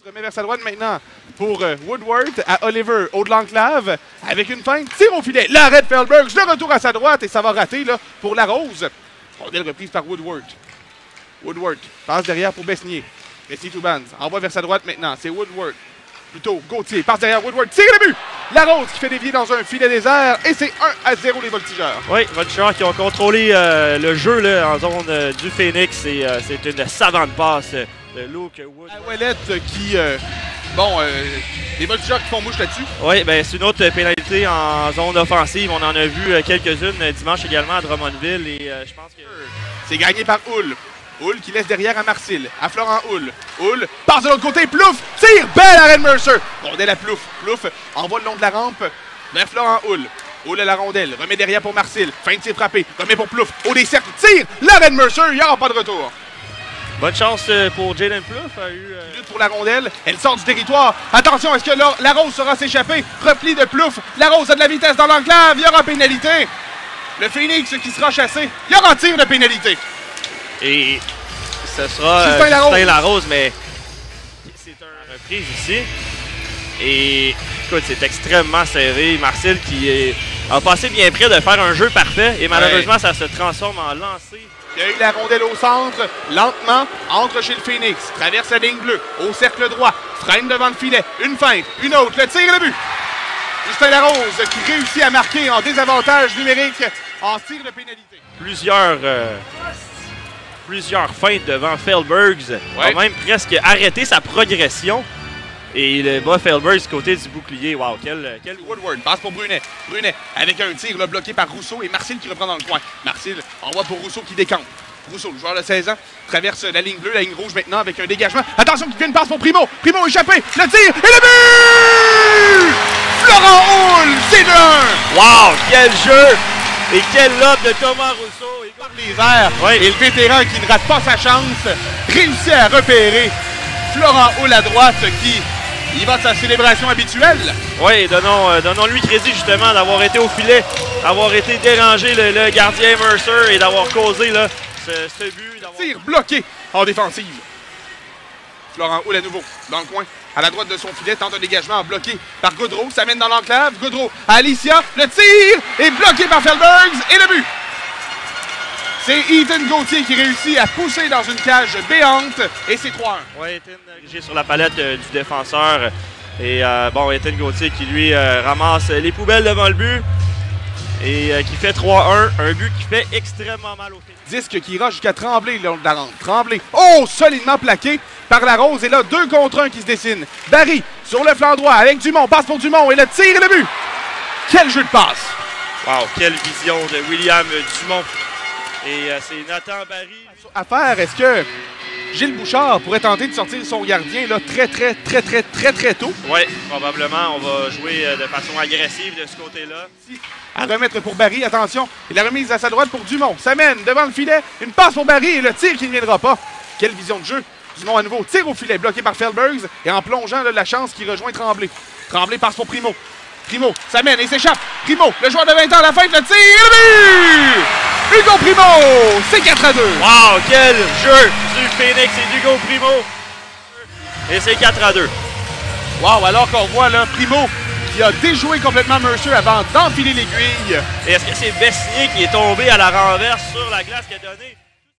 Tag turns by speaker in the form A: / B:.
A: Se remet vers sa droite maintenant pour Woodward à Oliver au de l'enclave avec une feinte, tire au filet, l'arrêt de Feldbergs, le retour à sa droite et ça va rater là pour la Rose. Rondelle reprise par Woodward. Woodward passe derrière pour Besnier. Besnier to Bands, envoie vers sa droite maintenant, c'est Woodward. Plutôt Gauthier, passe derrière Woodward, tire le but! La Rose qui fait dévier dans un filet désert et c'est 1-0 les Voltigeurs.
B: Oui, Voltigeurs qui ont contrôlé le jeu là, en zone du Phoenix et c'est une savante passe de Luke Wood.
A: Ouellet qui, les Voltigeurs qui font mouche là-dessus.
B: Oui, ben c'est une autre pénalité en zone offensive. On en a vu quelques-unes dimanche également à Drummondville et je pense que...
A: C'est gagné par Hull. Hull qui laisse derrière à Marcil, à Florent Hull. Hull passe de l'autre côté, Plouffe, tire, belle arrêt de Mercer. Rondelle à Plouffe, Plouffe envoie le long de la rampe vers Florent Hull. Hull à la rondelle, remet derrière pour Marcil, fin de tir frappé, remet pour Plouffe, au des cercles, tire, l'arrêt de Mercer, il n'y aura pas de retour.
B: Bonne chance pour Jaden Plouffe.
A: Il lutte pour la rondelle, elle sort du territoire. Attention, est-ce que la Rose saura s'échapper? Repli de Plouffe, la Rose a de la vitesse dans l'enclave, il y aura pénalité. Le Phoenix qui sera chassé, il y aura tir de pénalité.
B: Et ce sera Justin Larose, mais c'est une reprise ici. Et écoute, c'est extrêmement serré. Marcel qui a passé bien près de faire un jeu parfait et malheureusement, ça se transforme en lancer.
A: Il y a eu la rondelle au centre, lentement, entre chez le Phoenix, traverse la ligne bleue, au cercle droit, freine devant le filet, une feinte, une autre, le tir et le but. Justin Larose qui réussit à marquer en désavantage numérique en tir de pénalité.
B: Plusieurs feintes devant Feldbergs, a même presque arrêté sa progression. Et il bat Feldbergs du côté du bouclier. Wow, quel...
A: Woodward passe pour Brunet. Brunet avec un tir là, bloqué par Rousseau et Marcil qui reprend dans le coin. Marcil envoie pour Rousseau qui décampe. Rousseau, le joueur de 16 ans, traverse la ligne bleue, la ligne rouge maintenant avec un dégagement. Attention qu'il fait une passe pour Primo. Primo échappé, le tir et le but! Florent Hull, c'est 2-1!
B: Wow, quel jeu! Et quel lob de Thomas Rousseau!
A: Il garde les airs. Oui. Et le vétéran qui ne rate pas sa chance réussit à repérer Florent Hull à droite qui y va de sa célébration habituelle.
B: Oui, donnons-lui crédit justement d'avoir été au filet, d'avoir été dérangé le gardien Mercer et d'avoir causé là, ce but.
A: Tir bloqué en défensive. Florent Hull à nouveau dans le coin. À la droite de son filet, tente un dégagement bloqué par Gaudreau. Ça mène dans l'enclave. Gaudreau à Alicia. Le tir est bloqué par Feldbergs et le but. C'est Ethan Gauthier qui réussit à pousser dans une cage béante et c'est 3-1.
B: Oui, Ethan dirigé sur la palette du défenseur. Et Ethan Gauthier qui lui ramasse les poubelles devant le but. Et qui fait 3-1, un but qui fait extrêmement mal au Phoenix.
A: Disque qui ira jusqu'à Tremblay le long de la rampe. Tremblay, oh, solidement plaqué par la Rose. Et là, 2 contre 1 qui se dessinent. Barry sur le flanc droit avec Dumont, passe pour Dumont et le tir et le but. Quel jeu de passe.
B: Wow, quelle vision de William Dumont. Et c'est Nathan Barry.
A: À faire, est-ce que Gilles Bouchard pourrait tenter de sortir son gardien là très tôt?
B: Oui, probablement. On va jouer de façon agressive de ce côté-là.
A: À remettre pour Barry, attention. Et la remise à sa droite pour Dumont. Ça mène devant le filet. Une passe pour Barry et le tir qui ne viendra pas. Quelle vision de jeu. Dumont à nouveau. Tire au filet bloqué par Feldbergs. Et en plongeant là, la chance qui rejoint Tremblay. Tremblay passe pour Primo. Primo, ça mène et s'échappe. Primo, le joueur de 20 ans à la fin, le tir et le but! Hugo Primo, c'est 4-2.
B: Wow, quel jeu du Phoenix et d'Hugo Primo. Et c'est 4-2.
A: Wow, alors qu'on voit là Primo qui a déjoué complètement Mercer avant d'enfiler l'aiguille.
B: Et est-ce que c'est Besnier qui est tombé à la renverse sur la glace qui a donné